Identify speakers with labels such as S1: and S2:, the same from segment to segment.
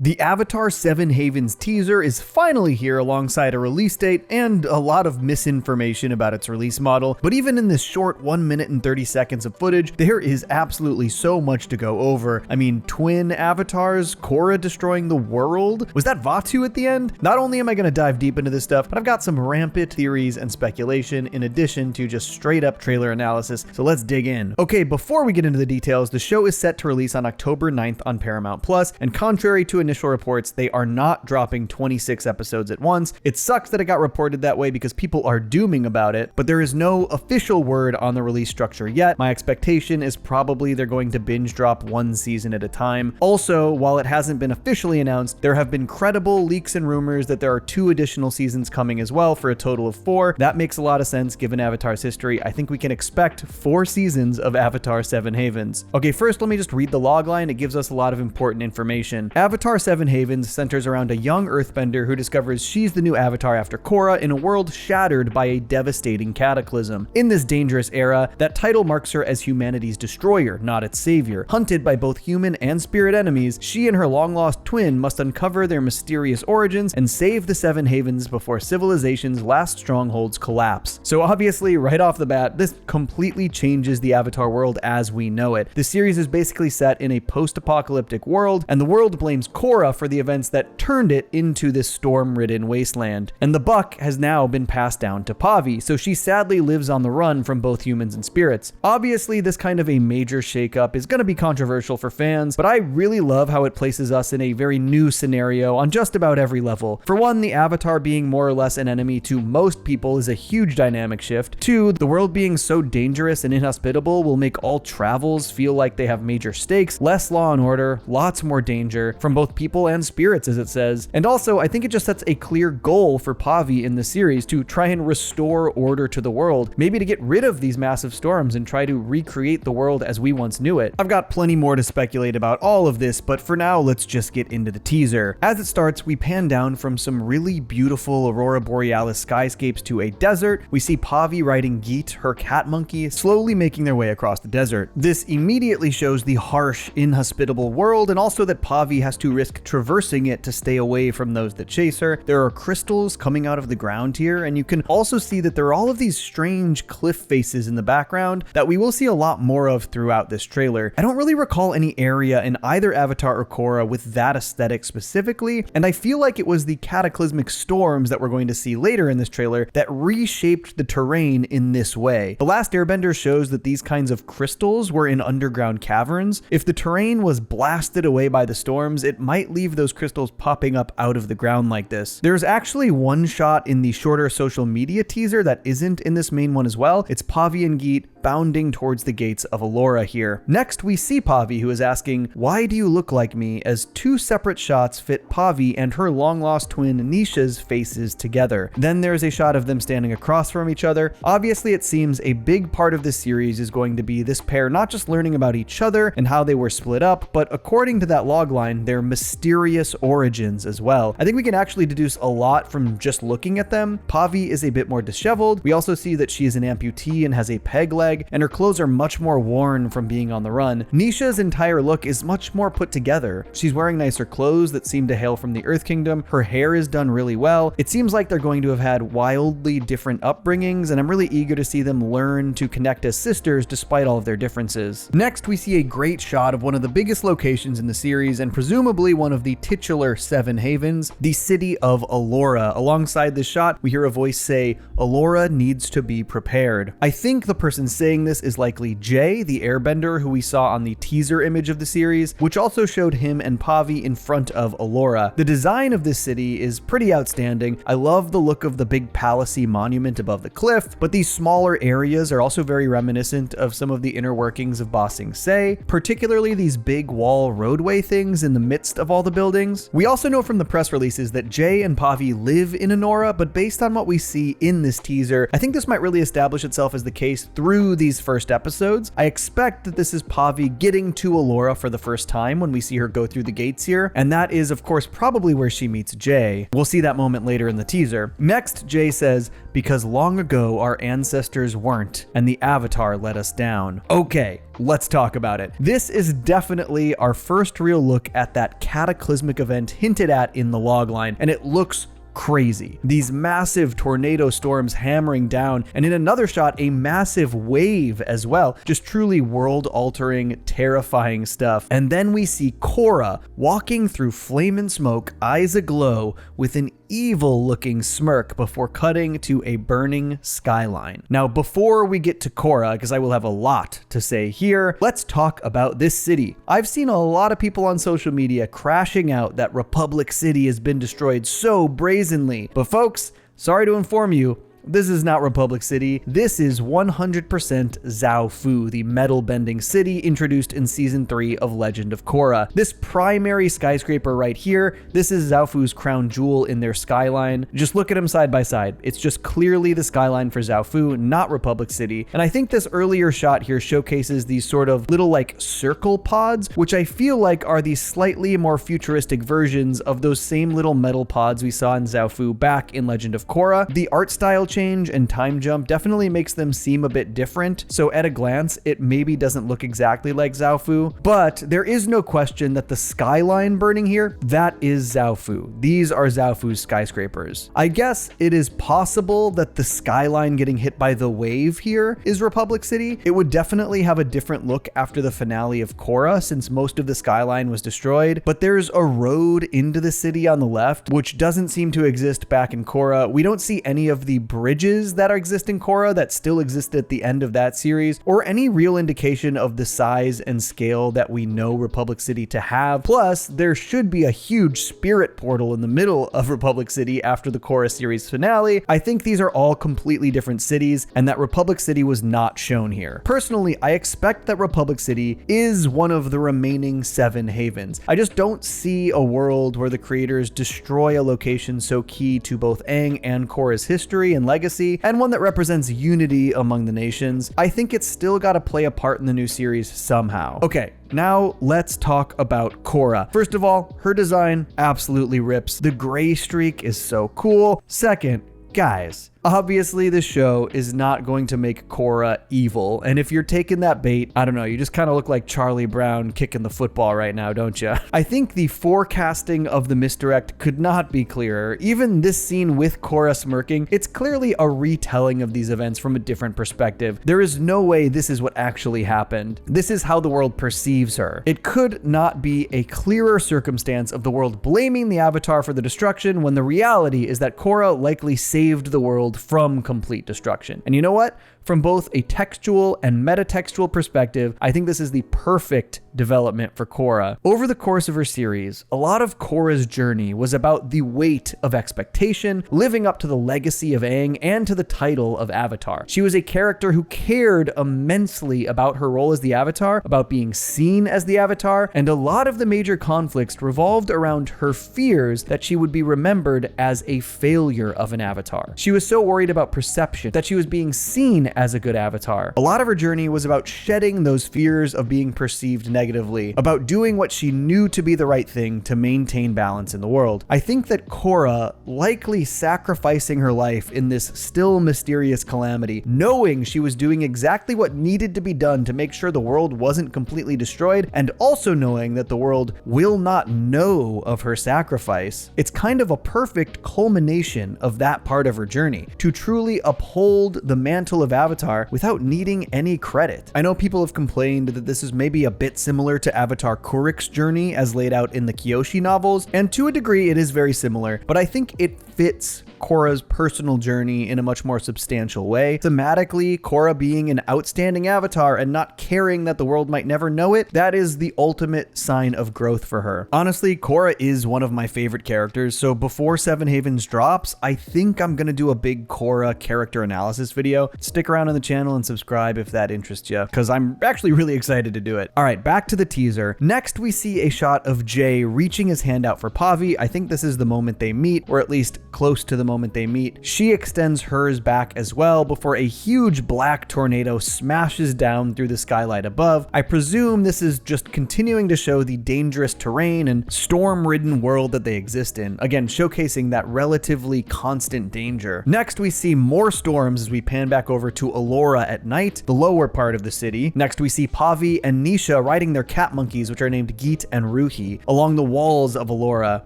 S1: The Avatar 7 Havens teaser is finally here alongside a release date and a lot of misinformation about its release model, but even in this short 1 minute and 30 seconds of footage, there is absolutely so much to go over. I mean, twin avatars, Korra destroying the world? Was that Vatu at the end? Not only am I going to dive deep into this stuff, but I've got some rampant theories and speculation in addition to just straight up trailer analysis, so let's dig in. Okay, before we get into the details, the show is set to release on October 9th on Paramount+, and contrary to initial reports, they are not dropping 26 episodes at once. It sucks that it got reported that way because people are dooming about it, but there is no official word on the release structure yet. My expectation is probably they're going to binge drop one season at a time. Also, while it hasn't been officially announced, there have been credible leaks and rumors that there are 2 additional seasons coming as well for a total of 4. That makes a lot of sense given Avatar's history. I think we can expect 4 seasons of Avatar 7 Havens. Okay, first let me just read the logline. It gives us a lot of important information. Avatar 7 Havens centers around a young earthbender who discovers she's the new avatar after Korra in a world shattered by a devastating cataclysm. In this dangerous era, that title marks her as humanity's destroyer, not its savior. Hunted by both human and spirit enemies, she and her long-lost twin must uncover their mysterious origins and save the 7 Havens before civilization's last strongholds collapse. So obviously, right off the bat, this completely changes the Avatar world as we know it. The series is basically set in a post-apocalyptic world, and the world blames Korra for the events that turned it into this storm-ridden wasteland. And the buck has now been passed down to Pavi, so she sadly lives on the run from both humans and spirits. Obviously, this kind of a major shakeup is going to be controversial for fans, but I really love how it places us in a very new scenario on just about every level. For one, the Avatar being more or less an enemy to most people is a huge dynamic shift. 2, the world being so dangerous and inhospitable will make all travels feel like they have major stakes, less law and order, lots more danger from both people and spirits, as it says. And also, I think it just sets a clear goal for Pavi in the series to try and restore order to the world, maybe to get rid of these massive storms and try to recreate the world as we once knew it. I've got plenty more to speculate about all of this, but for now, let's just get into the teaser. As it starts, we pan down from some really beautiful Aurora Borealis skyscapes to a desert. We see Pavi riding Geet, her cat monkey, slowly making their way across the desert. This immediately shows the harsh, inhospitable world, and also that Pavi has to risk traversing it to stay away from those that chase her. There are crystals coming out of the ground here, and you can also see that there are all of these strange cliff faces in the background that we will see a lot more of throughout this trailer. I don't really recall any area in either Avatar or Korra with that aesthetic specifically, and I feel like it was the cataclysmic storms that we're going to see later in this trailer that reshaped the terrain in this way. The last Airbender shows that these kinds of crystals were in underground caverns. If the terrain was blasted away by the storms, it might leave those crystals popping up out of the ground like this. There's actually one shot in the shorter social media teaser that isn't in this main one as well. It's Pavi and Geet bounding towards the gates of Elora here. Next, we see Pavi, who is asking, "Why do you look like me?" as 2 separate shots fit Pavi and her long-lost twin Nisha's faces together. Then there's a shot of them standing across from each other. Obviously, it seems a big part of this series is going to be this pair not just learning about each other and how they were split up, but according to that logline, their mysterious origins as well. I think we can actually deduce a lot from just looking at them. Pavi is a bit more disheveled. We also see that she is an amputee and has a peg leg, and her clothes are much more worn from being on the run. Nisha's entire look is much more put together. She's wearing nicer clothes that seem to hail from the Earth Kingdom. Her hair is done really well. It seems like they're going to have had wildly different upbringings, and I'm really eager to see them learn to connect as sisters despite all of their differences. Next, we see a great shot of one of the biggest locations in the series, and presumably one of the titular 7 Havens, the city of Elora. Alongside this shot, we hear a voice say, "Elora needs to be prepared." I think the person saying this is likely Jay, the Airbender who we saw on the teaser image of the series, which also showed him and Pavi in front of Elora. The design of this city is pretty outstanding. I love the look of the big palacey monument above the cliff, but these smaller areas are also very reminiscent of some of the inner workings of Ba Sing Se, particularly these big wall roadway things in the midst of all the buildings. We also know from the press releases that Jay and Pavi live in Enora, but based on what we see in this teaser, I think this might really establish itself as the case through through these first episodes. I expect that this is Pavi getting to Allura for the first time when we see her go through the gates here, and that is of course probably where she meets Jay. We'll see that moment later in the teaser. Next, Jay says, "Because long ago our ancestors weren't, and the Avatar let us down." Okay, let's talk about it. This is definitely our first real look at that cataclysmic event hinted at in the logline, and it looks crazy. These massive tornado storms hammering down, and in another shot, a massive wave as well. Just truly world-altering, terrifying stuff. And then we see Korra walking through flame and smoke, eyes aglow, with an evil-looking smirk before cutting to a burning skyline. Now, before we get to Korra, because I will have a lot to say here, let's talk about this city. I've seen a lot of people on social media crashing out that Republic City has been destroyed so brazenly. But folks, sorry to inform you, this is not Republic City. This is 100% Zaofu, the metal-bending city introduced in Season 3 of Legend of Korra. This primary skyscraper right here, this is Zaofu's crown jewel in their skyline. Just look at them side by side. It's just clearly the skyline for Zaofu, not Republic City. And I think this earlier shot here showcases these sort of little like circle pods, which I feel like are the slightly more futuristic versions of those same little metal pods we saw in Zaofu back in Legend of Korra. The art style change and time jump definitely makes them seem a bit different, so at a glance it maybe doesn't look exactly like Zaofu, but there is no question that the skyline burning here, that is Zaofu. These are Zaofu's skyscrapers. I guess it is possible that the skyline getting hit by the wave here is Republic City. It would definitely have a different look after the finale of Korra, since most of the skyline was destroyed, but there's a road into the city on the left, which doesn't seem to exist back in Korra. We don't see any of the bridges that exist in Korra that still exist at the end of that series, or any real indication of the size and scale that we know Republic City to have. Plus, there should be a huge spirit portal in the middle of Republic City after the Korra series finale. I think these are all completely different cities, and that Republic City was not shown here. Personally, I expect that Republic City is one of the remaining 7 havens. I just don't see a world where the creators destroy a location so key to both Aang and Korra's history and legacy, and one that represents unity among the nations. I think it's still got to play a part in the new series somehow. Okay, now let's talk about Korra. First of all, her design absolutely rips. The gray streak is so cool. Second, guys, obviously the show is not going to make Korra evil, and if you're taking that bait, I don't know, you just kind of look like Charlie Brown kicking the football right now, don't you? I think the forecasting of the misdirect could not be clearer. Even this scene with Korra smirking, it's clearly a retelling of these events from a different perspective. There is no way this is what actually happened. This is how the world perceives her. It could not be a clearer circumstance of the world blaming the Avatar for the destruction, when the reality is that Korra likely saved the world from complete destruction. And you know what? From both a textual and metatextual perspective, I think this is the perfect development for Korra. Over the course of her series, a lot of Korra's journey was about the weight of expectation, living up to the legacy of Aang and to the title of Avatar. She was a character who cared immensely about her role as the Avatar, about being seen as the Avatar, and a lot of the major conflicts revolved around her fears that she would be remembered as a failure of an Avatar. She was so worried about perception, that she was being seen as a good Avatar. A lot of her journey was about shedding those fears of being perceived negatively, about doing what she knew to be the right thing to maintain balance in the world. I think that Korra, likely sacrificing her life in this still mysterious calamity, knowing she was doing exactly what needed to be done to make sure the world wasn't completely destroyed, and also knowing that the world will not know of her sacrifice, it's kind of a perfect culmination of that part of her journey, to truly uphold the mantle of Avatar without needing any credit. I know people have complained that this is maybe a bit similar to Avatar Kurik's journey as laid out in the Kyoshi novels, and to a degree it is very similar, but I think it fits Korra's personal journey in a much more substantial way. Thematically, Korra being an outstanding Avatar and not caring that the world might never know it, that is the ultimate sign of growth for her. Honestly, Korra is one of my favorite characters, so before Seven Havens drops, I think I'm gonna do a big Korra character analysis video. Stick around on the channel and subscribe if that interests you, because I'm actually really excited to do it. All right, back to the teaser. Next, we see a shot of Jay reaching his hand out for Pavi. I think this is the moment they meet, or at least close to the moment they meet. She extends hers back as well before a huge black tornado smashes down through the skylight above. I presume this is just continuing to show the dangerous terrain and storm-ridden world that they exist in, again showcasing that relatively constant danger. Next we see more storms as we pan back over to Elora at night, the lower part of the city. Next we see Pavi and Nisha riding their cat monkeys, which are named Geet and Ruhi, along the walls of Elora.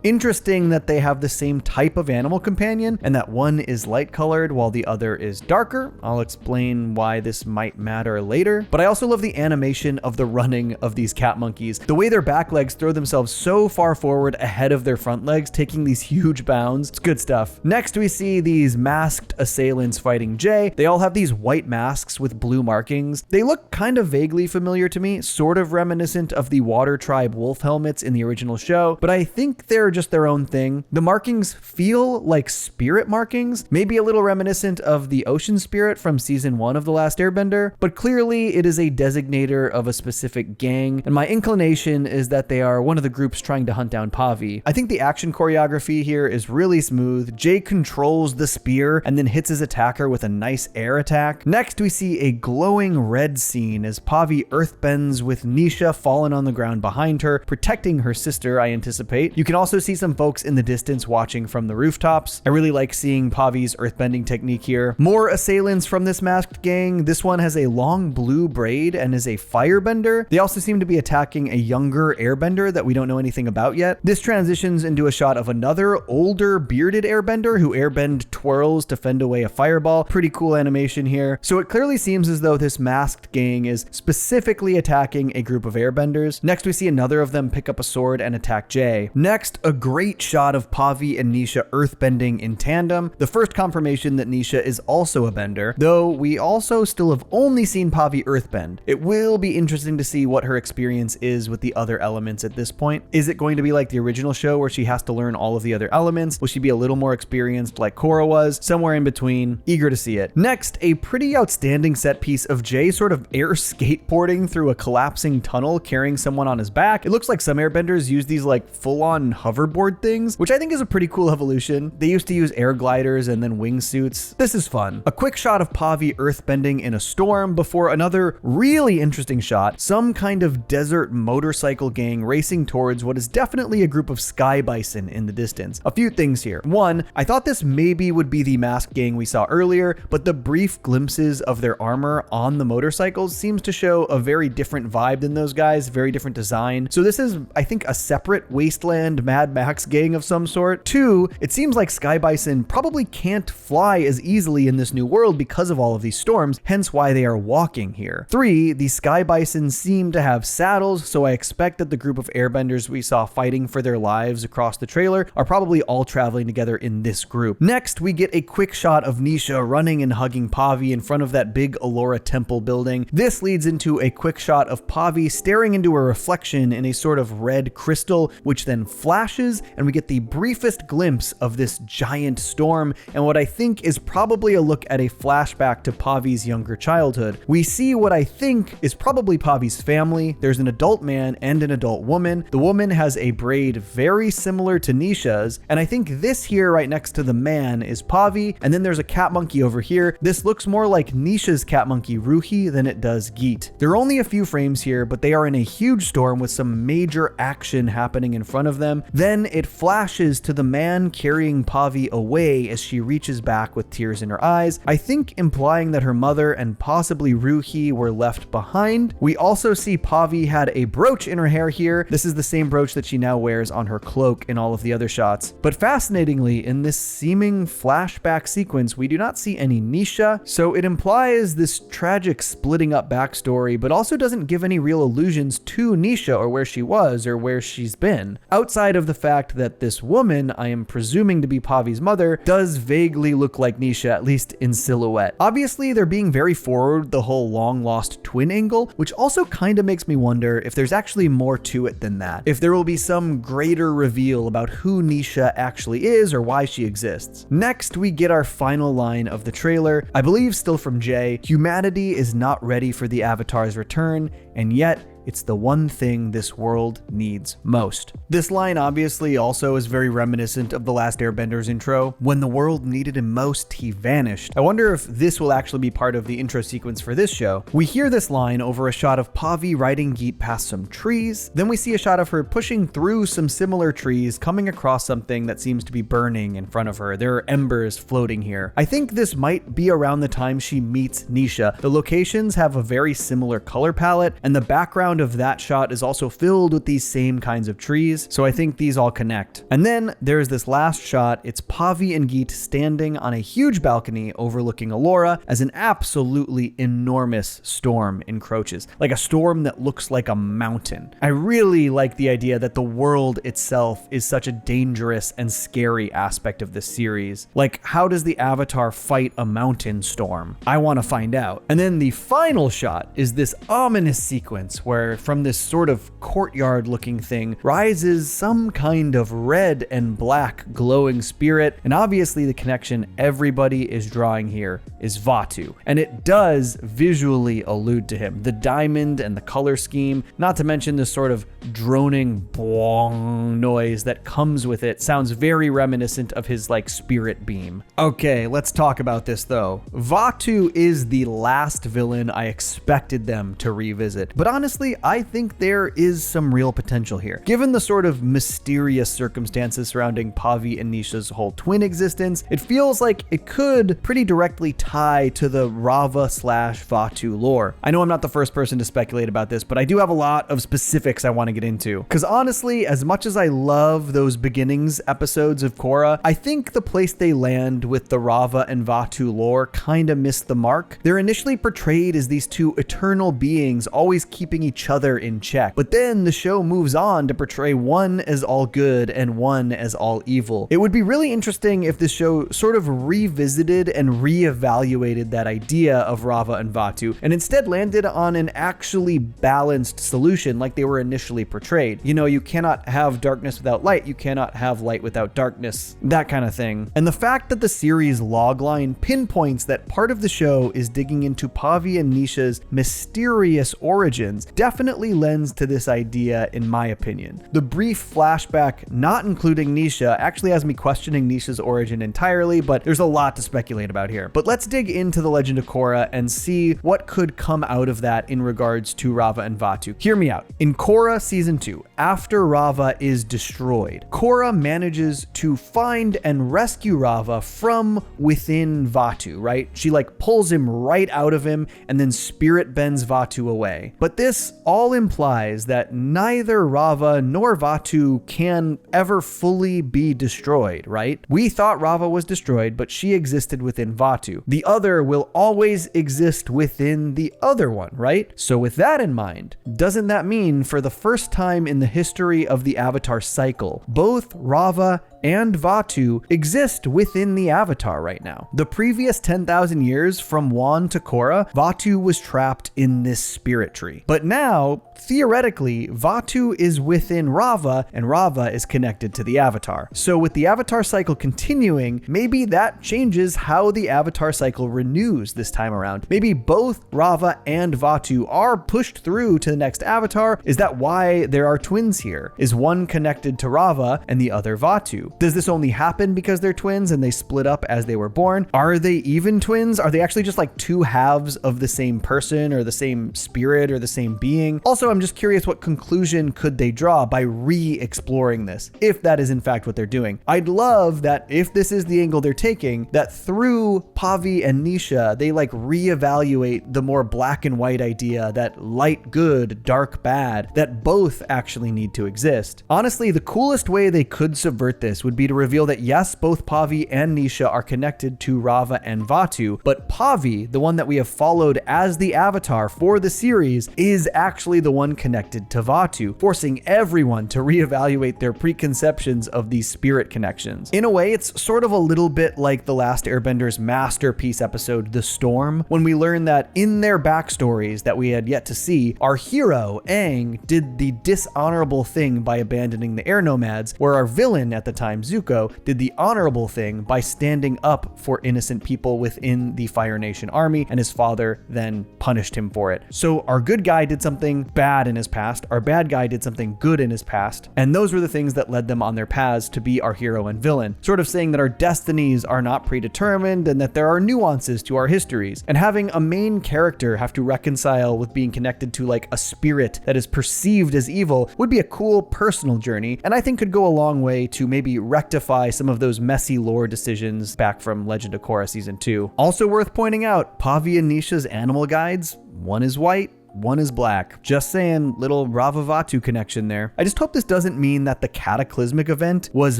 S1: Interesting that they have the same type of animal companion and that one is light colored while the other is darker. I'll explain why this might matter later, but I also love the animation of the running of these cat monkeys. The way their back legs throw themselves so far forward ahead of their front legs, taking these huge bounds. It's good stuff. Next we see these masked assailants fighting Jay. They all have these white masks with blue markings. They look kind of vaguely familiar to me, sort of reminiscent of the Water Tribe wolf helmets in the original show, but I think they're just their own thing. The markings feel like spirit markings, maybe a little reminiscent of the ocean spirit from season 1 of The Last Airbender, but clearly it is a designator of a specific gang, and my inclination is that they are one of the groups trying to hunt down Pavi. I think the action choreography here is really smooth. Jay controls the spear and then hits his attacker with a nice air attack. Next we see a glowing red scene as Pavi earthbends with Nisha fallen on the ground behind her, protecting her sister, I anticipate. You can also see some folks in the distance watching from the rooftops. I really like seeing Pavi's earthbending technique here. More assailants from this masked gang. This one has a long blue braid and is a firebender. They also seem to be attacking a younger airbender that we don't know anything about yet. This transitions into a shot of another older bearded airbender who airbend twirls to fend away a fireball. Pretty cool animation here. So it clearly seems as though this masked gang is specifically attacking a group of airbenders. Next we see another of them pick up a sword and attack Jay. Next, a great shot of Pavi and Nisha earthbending in tandem. The first confirmation that Nisha is also a bender, though we also still have only seen Pavi earthbend. It will be interesting to see what her experience is with the other elements at this point. Is it going to be like the original show where she has to learn all of the other elements? Will she be a little more experienced like Korra was? Somewhere in between. Eager to see it. Next, a pretty outstanding set piece of Jay sort of air skateboarding through a collapsing tunnel carrying someone on his back. It looks like some airbenders use these like full-on hoverboard things, which I think is a pretty cool evolution. They used to use air gliders and then wingsuits. This is fun. A quick shot of Pavi earthbending in a storm before another really interesting shot, some kind of desert motorcycle gang racing towards what is definitely a group of sky bison in the distance. A few things here. One, I thought this maybe would be the masked gang we saw earlier, but the brief glimpses of their armor on the motorcycles seems to show a very different vibe than those guys, very different design. So this is, I think, a separate Wasteland Mad Max gang of some sort. Two, it seems like sky bison probably can't fly as easily in this new world because of all of these storms, hence why they are walking here. Three, the sky bison seem to have saddles, so I expect that the group of airbenders we saw fighting for their lives across the trailer are probably all traveling together in this group. Next, we get a quick shot of Nisha running and hugging Pavi in front of that big Elora temple building. This leads into a quick shot of Pavi staring into a reflection in a sort of red crystal, which then flashes, and we get the briefest glimpse of this giant storm and what I think is probably a look at a flashback to Pavi's younger childhood. We see what I think is probably Pavi's family. There's an adult man and an adult woman. The woman has a braid very similar to Nisha's, and I think this here right next to the man is Pavi, and then there's a cat monkey over here. This looks more like Nisha's cat monkey Ruhi than it does Geet. There are only a few frames here, but they are in a huge storm with some major action happening in front of them. Then it flashes to the man carrying Pavi away as she reaches back with tears in her eyes, I think implying that her mother and possibly Ruhi were left behind. We also see Pavi had a brooch in her hair here. This is the same brooch that she now wears on her cloak in all of the other shots. But fascinatingly, in this seeming flashback sequence, we do not see any Nisha, so it implies this tragic splitting up backstory, but also doesn't give any real allusions to Nisha or where she was or where she's been. Outside of the fact that this woman, I am presuming to be Pavi's mother, does vaguely look like Nisha, at least in silhouette. Obviously, they're being very forward the whole long lost twin angle, which also kind of makes me wonder if there's actually more to it than that. If there will be some greater reveal about who Nisha actually is or why she exists. Next, we get our final line of the trailer, I believe still from Jay. Humanity is not ready for the Avatar's return, and yet It's the one thing this world needs most. This line obviously also is very reminiscent of The Last Airbender's intro. When the world needed him most, he vanished. I wonder if this will actually be part of the intro sequence for this show. We hear this line over a shot of Pavi riding Geet past some trees. Then we see a shot of her pushing through some similar trees, coming across something that seems to be burning in front of her. There are embers floating here. I think this might be around the time she meets Nisha. The locations have a very similar color palette, and the background of that shot is also filled with these same kinds of trees, so I think these all connect. And then there's this last shot. It's Pavi and Geet standing on a huge balcony overlooking Allura as an absolutely enormous storm encroaches, like a storm that looks like a mountain. I really like the idea that the world itself is such a dangerous and scary aspect of this series. Like, how does the Avatar fight a mountain storm? I want to find out. And then the final shot is this ominous sequence where from this sort of courtyard looking thing rises some kind of red and black glowing spirit, and obviously the connection everybody is drawing here is Vatu, and it does visually allude to him. The diamond and the color scheme, not to mention this sort of droning boing noise that comes with it, sounds very reminiscent of his like spirit beam. Okay, let's talk about this though. Vatu is the last villain I expected them to revisit, but honestly I think there is some real potential here. Given the sort of mysterious circumstances surrounding Pavi and Nisha's whole twin existence, it feels like it could pretty directly tie to the Rava/Vatu lore. I know I'm not the first person to speculate about this, but I do have a lot of specifics I want to get into. Because honestly, as much as I love those beginnings episodes of Korra, I think the place they land with the Rava and Vatu lore kind of missed the mark. They're initially portrayed as these two eternal beings always keeping each other in check, but then the show moves on to portray one as all good and one as all evil. It would be really interesting if this show sort of revisited and reevaluated that idea of Rava and Vatu and instead landed on an actually balanced solution like they were initially portrayed. You know, you cannot have darkness without light, you cannot have light without darkness, that kind of thing. And the fact that the series logline pinpoints that part of the show is digging into Pavi and Nisha's mysterious origins definitely lends to this idea in my opinion. The brief flashback not including Nisha actually has me questioning Nisha's origin entirely, but there's a lot to speculate about here. But let's dig into the Legend of Korra and see what could come out of that in regards to Rava and Vatu. Hear me out. In Korra Season 2, after Rava is destroyed, Korra manages to find and rescue Rava from within Vatu, right? She like pulls him right out of him and then spirit bends Vatu away. But this all implies that neither Rava nor Vatu can ever fully be destroyed, right? We thought Rava was destroyed, but she existed within Vatu. The other will always exist within the other one, right? So with that in mind, doesn't that mean for the first time in the history of the Avatar cycle, both Rava and Vatu exist within the Avatar right now? The previous 10,000 years from Wan to Korra, Vatu was trapped in this spirit tree. But now, theoretically, Vatu is within Rava and Rava is connected to the Avatar. So with the Avatar cycle continuing, maybe that changes how the Avatar cycle renews this time around. Maybe both Rava and Vatu are pushed through to the next Avatar. Is that why there are twins here? Is one connected to Rava and the other Vatu? Does this only happen because they're twins and they split up as they were born? Are they even twins? Are they actually just like two halves of the same person or the same spirit or the same being? Also, I'm just curious, what conclusion could they draw by re-exploring this, if that is in fact what they're doing? I'd love that if this is the angle they're taking, that through Pavi and Nisha, they like reevaluate the more black and white idea that light good, dark bad, that both actually need to exist. Honestly, the coolest way they could subvert this would be to reveal that yes, both Pavi and Nisha are connected to Rava and Vatu, but Pavi, the one that we have followed as the Avatar for the series, is actually the one connected to Vatu, forcing everyone to reevaluate their preconceptions of these spirit connections. In a way, it's sort of a little bit like The Last Airbender's masterpiece episode, The Storm, when we learn that in their backstories that we had yet to see, our hero, Aang, did the dishonorable thing by abandoning the air nomads, where our villain at the time, Zuko, did the honorable thing by standing up for innocent people within the Fire Nation army, and his father then punished him for it. So our good guy did something bad bad in his past, our bad guy did something good in his past, and those were the things that led them on their paths to be our hero and villain, sort of saying that our destinies are not predetermined and that there are nuances to our histories. And having a main character have to reconcile with being connected to like a spirit that is perceived as evil would be a cool personal journey, and I think could go a long way to maybe rectify some of those messy lore decisions back from Legend of Korra Season 2. Also worth pointing out, Pavi and Nisha's animal guides, one is white, one is black. Just saying, little Rava Vatu connection there. I just hope this doesn't mean that the cataclysmic event was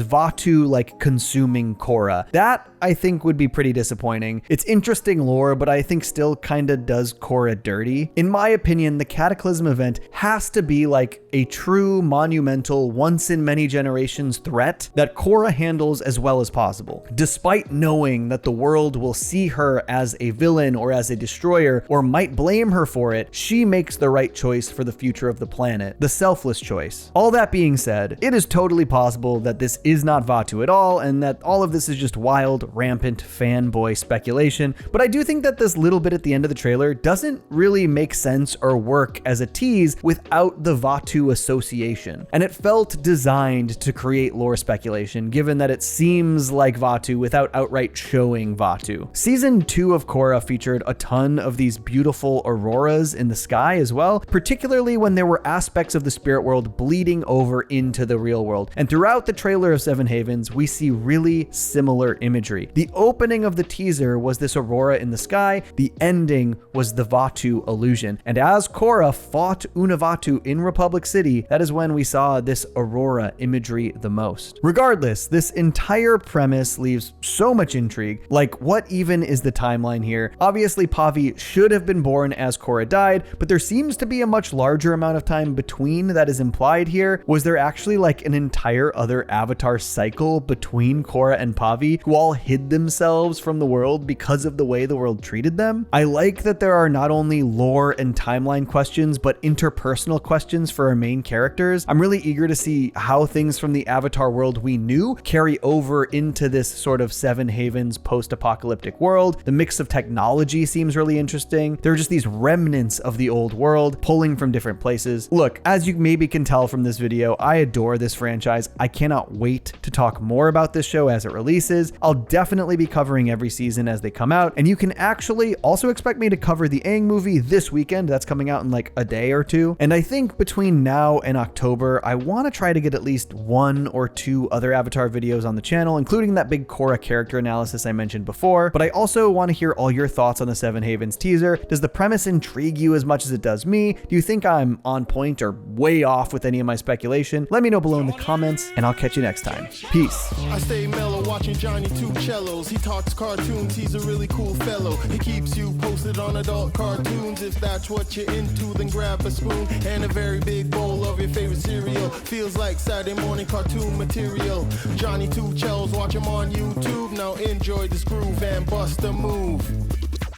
S1: Vatu like consuming Korra. That I think would be pretty disappointing. It's interesting lore, but I think still kinda does Korra dirty. In my opinion, the cataclysm event has to be like a true monumental once in many generations threat that Korra handles as well as possible. Despite knowing that the world will see her as a villain or as a destroyer or might blame her for it, she makes the right choice for the future of the planet, the selfless choice. All that being said, it is totally possible that this is not Vatu at all and that all of this is just wild, rampant fanboy speculation, but I do think that this little bit at the end of the trailer doesn't really make sense or work as a tease without the Vatu association. And it felt designed to create lore speculation, given that it seems like Vatu without outright showing Vatu. Season 2 of Korra featured a ton of these beautiful auroras in the sky as well, particularly when there were aspects of the spirit world bleeding over into the real world. And throughout the trailer of Seven Havens, we see really similar imagery. The opening of the teaser was this aurora in the sky, the ending was the Vatu illusion. And as Korra fought Unavatu in Republic City, that is when we saw this aurora imagery the most. Regardless, this entire premise leaves so much intrigue. Like, what even is the timeline here? Obviously, Pavi should have been born as Korra died, but there seems to be a much larger amount of time between that is implied here. Was there actually like an entire other avatar cycle between Korra and Pavi who all hid themselves from the world because of the way the world treated them? I like that there are not only lore and timeline questions, but interpersonal questions for our main characters. I'm really eager to see how things from the avatar world we knew carry over into this sort of Seven Havens post-apocalyptic world. The mix of technology seems really interesting. There are just these remnants of the old world pulling from different places. Look, as you maybe can tell from this video, I adore this franchise. I cannot wait to talk more about this show as it releases. I'll definitely be covering every season as they come out, and you can actually also expect me to cover the Aang movie this weekend. That's coming out in like a day or two. And I think between now and October, I want to try to get at least 1 or 2 other Avatar videos on the channel, including that big Korra character analysis I mentioned before. But I also want to hear all your thoughts on the Seven Havens teaser. Does the premise intrigue you as much as it does me? Do you think I'm on point or way off with any of my speculation? Let me know below in the comments, and I'll catch you next time. Peace.
S2: I stay mellow watching Johnny Two Cellos. He talks cartoons, he's a really cool fellow. He keeps you posted on adult cartoons. If that's what you're into, then grab a spoon and a very big bowl of your favorite cereal. Feels like Saturday morning cartoon material. Johnny Two Cellos, watch him on YouTube. Now enjoy this groove and bust a move.